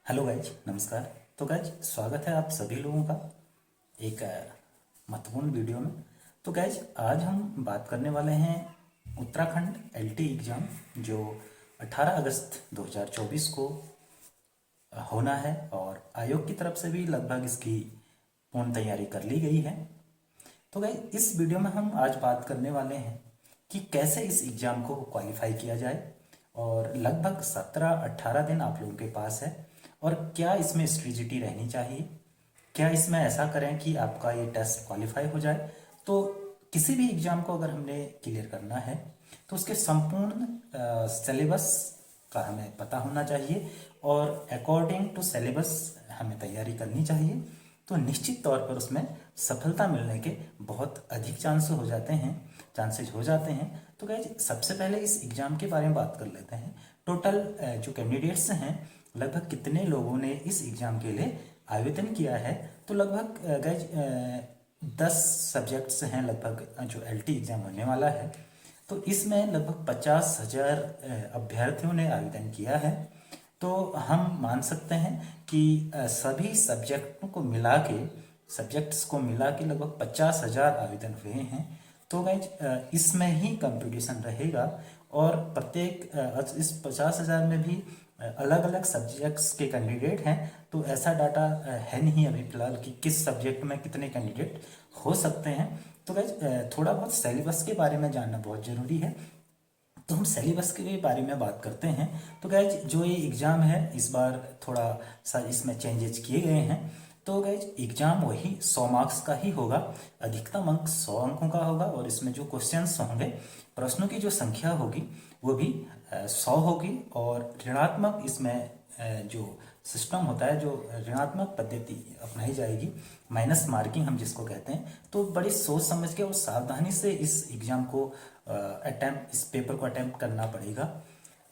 Hello guys, नमस्कार। तो guys, स्वागत है आप सभी लोगों का एक महत्वपूर्ण वीडियो में। तो गाइज, आज हम बात करने वाले हैं उत्तराखंड एलटी एग्ज़ाम जो 18 अगस्त 2024 को होना है और आयोग की तरफ से भी लगभग इसकी पूर्ण तैयारी कर ली गई है। तो गाइज, इस वीडियो में हम आज बात करने वाले हैं कि कैसे इस एग्ज़ाम को क्वालिफाई किया जाए और लगभग 17-18 दिन आप लोगों के पास है। और क्या इसमें स्ट्रेटेजी रहनी चाहिए, क्या इसमें ऐसा करें कि आपका ये टेस्ट क्वालिफाई हो जाए। तो किसी भी एग्ज़ाम को अगर हमने क्लियर करना है तो उसके संपूर्ण सिलेबस का हमें पता होना चाहिए और अकॉर्डिंग टू सिलेबस हमें तैयारी करनी चाहिए। तो निश्चित तौर पर उसमें सफलता मिलने के बहुत अधिक चांसेस हो जाते हैं। तो गाइज, सबसे पहले इस एग्ज़ाम के बारे में बात कर लेते हैं। टोटल जो कैंडिडेट्स हैं, लगभग कितने लोगों ने इस एग्ज़ाम के लिए आवेदन किया है। तो लगभग गाइज 10 सब्जेक्ट्स हैं लगभग जो एलटी एग्ज़ाम होने वाला है। तो इसमें लगभग 50,000 अभ्यर्थियों ने आवेदन किया है। तो हम मान सकते हैं कि सभी सब्जेक्ट्स को मिला के लगभग 50,000 आवेदन हुए हैं। तो गाइज, इसमें ही कंपटीशन रहेगा और प्रत्येक इस 50,000 में भी अलग अलग सब्जेक्ट्स के कैंडिडेट हैं। तो ऐसा डाटा है नहीं अभी फिलहाल कि किस सब्जेक्ट में कितने कैंडिडेट हो सकते हैं। तो गाइज, थोड़ा बहुत सिलेबस के बारे में जानना बहुत ज़रूरी है। तो हम सिलेबस के बारे में बात करते हैं। तो गाइज, जो ये एग्ज़ाम है इस बार थोड़ा सा इसमें चेंजेस किए गए हैं। तो गाइज, एग्ज़ाम वही 100 मार्क्स का ही होगा। अधिकतम अंक 100 अंकों का होगा और इसमें जो क्वेश्चंस होंगे, प्रश्नों की जो संख्या होगी वो भी 100 होगी। और ऋणात्मक इसमें जो सिस्टम होता है, जो ऋणात्मक पद्धति अपनाई जाएगी, माइनस मार्किंग हम जिसको कहते हैं। तो बड़ी सोच समझ के और सावधानी से इस एग्ज़ाम को इस पेपर को अटेम्प्ट करना पड़ेगा।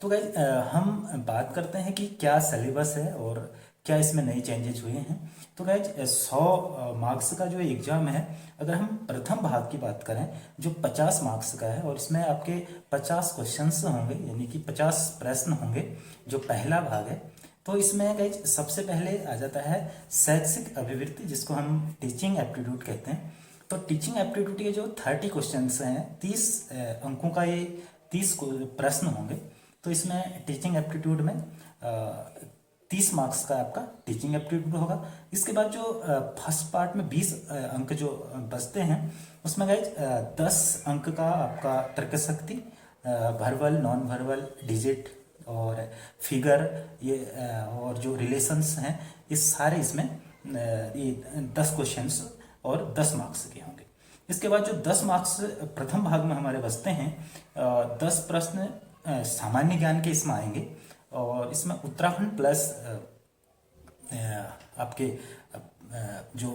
तो गाइज, हम बात करते हैं कि क्या सिलेबस है और क्या इसमें नए चेंजेज हुए हैं। तो गाइज, 100 मार्क्स का जो एग्ज़ाम है, अगर हम प्रथम भाग की बात करें जो 50 मार्क्स का है और इसमें आपके 50 क्वेश्चंस होंगे, यानी कि 50 प्रश्न होंगे जो पहला भाग है। तो इसमें गाइज सबसे पहले आ जाता है शैक्षिक अभिवृत्ति, जिसको हम टीचिंग एप्टीट्यूड कहते हैं। तो टीचिंग एप्टीट्यूड के जो 30 क्वेश्चंस हैं, 30 अंकों का ये 30 प्रश्न होंगे। तो इसमें टीचिंग एप्टीट्यूड में 30 मार्क्स का आपका टीचिंग एप्टीट्यूड होगा। इसके बाद जो फर्स्ट पार्ट में 20 अंक जो बचते हैं, उसमें गाइज 10 अंक का आपका तर्क शक्ति, वर्बल, नॉन वर्बल, डिजिट और फिगर, ये और जो रिलेशंस हैं, ये सारे इसमें ये 10 क्वेश्चंस और 10 मार्क्स के होंगे। इसके बाद जो 10 मार्क्स प्रथम भाग में हमारे बचते हैं, 10 प्रश्न सामान्य ज्ञान के इसमें आएंगे और इसमें उत्तराखंड प्लस आपके जो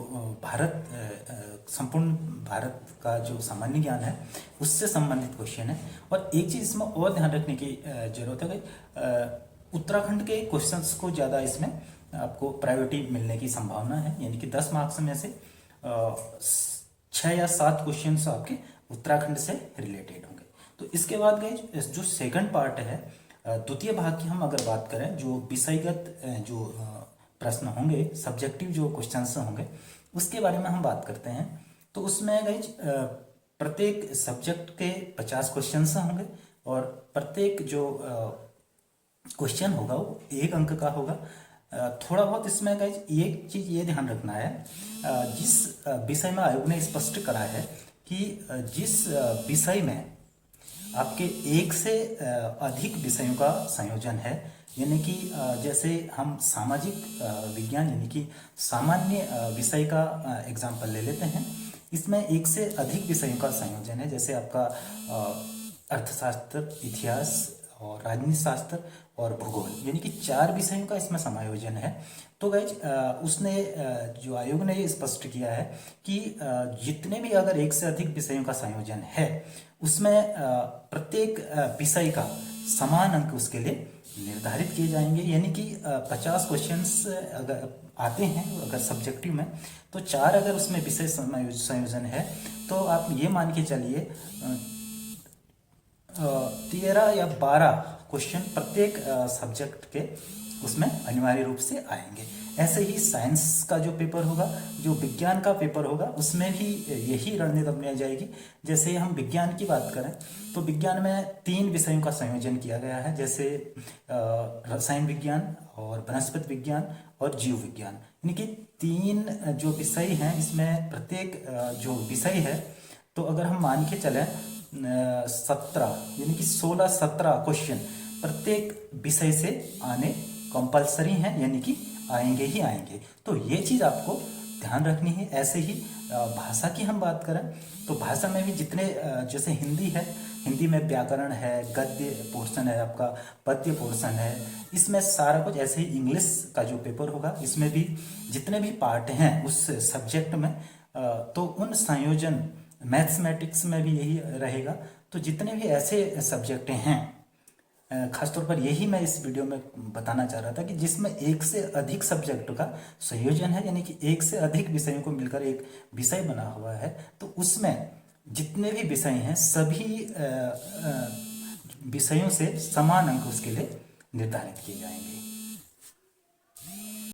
संपूर्ण भारत का जो सामान्य ज्ञान है उससे संबंधित क्वेश्चन है। और एक चीज़ इसमें और ध्यान रखने की जरूरत है कि उत्तराखंड के क्वेश्चंस को ज़्यादा इसमें आपको प्रायोरिटी मिलने की संभावना है, यानी कि 10 मार्क्स में से 6 या 7 क्वेश्चन आपके उत्तराखंड से रिलेटेड होंगे। तो इसके बाद गए जो सेकंड पार्ट है, द्वितीय भाग की हम अगर बात करें, जो विषयगत जो प्रश्न होंगे, सब्जेक्टिव जो क्वेश्चंस होंगे, उसके बारे में हम बात करते हैं। तो उसमें गए प्रत्येक सब्जेक्ट के 50 क्वेश्चंस होंगे और प्रत्येक जो क्वेश्चन होगा वो 1 अंक का होगा। थोड़ा बहुत इसमें गाइज एक चीज़ ये ध्यान रखना है, जिस विषय में आयोग ने स्पष्ट करा है कि जिस विषय में आपके एक से अधिक विषयों का संयोजन है, यानी कि जैसे हम सामाजिक विज्ञान यानी कि सामान्य विषय का एग्जाम्पल ले लेते हैं। इसमें एक से अधिक विषयों का संयोजन है, जैसे आपका अर्थशास्त्र, इतिहास और राजनीति शास्त्र और भूगोल, यानी कि 4 विषयों का इसमें समायोजन है। तो गाइज, उसने जो आयोग ने ये स्पष्ट किया है कि जितने भी अगर एक से अधिक विषयों का संयोजन है, उसमें प्रत्येक विषय का समान अंक उसके लिए निर्धारित किए जाएंगे। यानी कि 50 क्वेश्चंस अगर आते हैं अगर सब्जेक्टिव में, तो 4 अगर उसमें विषय संयोजन है, तो आप ये मान के चलिए 13 या 12 क्वेश्चन प्रत्येक सब्जेक्ट के उसमें अनिवार्य रूप से आएंगे। ऐसे ही साइंस का जो पेपर होगा, जो विज्ञान का पेपर होगा, उसमें भी यही रणनीति अपनाई जाएगी। जैसे हम विज्ञान की बात करें तो विज्ञान में 3 विषयों का संयोजन किया गया है, जैसे रसायन विज्ञान और वनस्पति विज्ञान और जीव विज्ञान, यानी कि 3 जो विषय हैं। इसमें प्रत्येक जो विषय है, तो अगर हम मान के चलें 17 यानी कि 16-17 क्वेश्चन प्रत्येक विषय से आने कंपलसरी हैं, यानी कि आएंगे ही आएंगे। तो ये चीज़ आपको ध्यान रखनी है। ऐसे ही भाषा की हम बात करें तो भाषा में भी जितने जैसे हिंदी है, हिंदी में व्याकरण है, गद्य पोर्शन है, आपका पद्य पोर्शन है, इसमें सारा कुछ। ऐसे ही इंग्लिश का जो पेपर होगा, इसमें भी जितने भी पार्ट हैं उस सब्जेक्ट में, तो उन संयोजन, मैथमेटिक्स में भी यही रहेगा। तो जितने भी ऐसे सब्जेक्ट हैं, खासतौर पर यही मैं इस वीडियो में बताना चाह रहा था कि जिसमें एक से अधिक सब्जेक्ट का संयोजन है, यानी कि एक से अधिक विषयों को मिलकर एक विषय बना हुआ है, तो उसमें जितने भी विषय हैं सभी विषयों से समान अंक उसके लिए निर्धारित किए जाएंगे।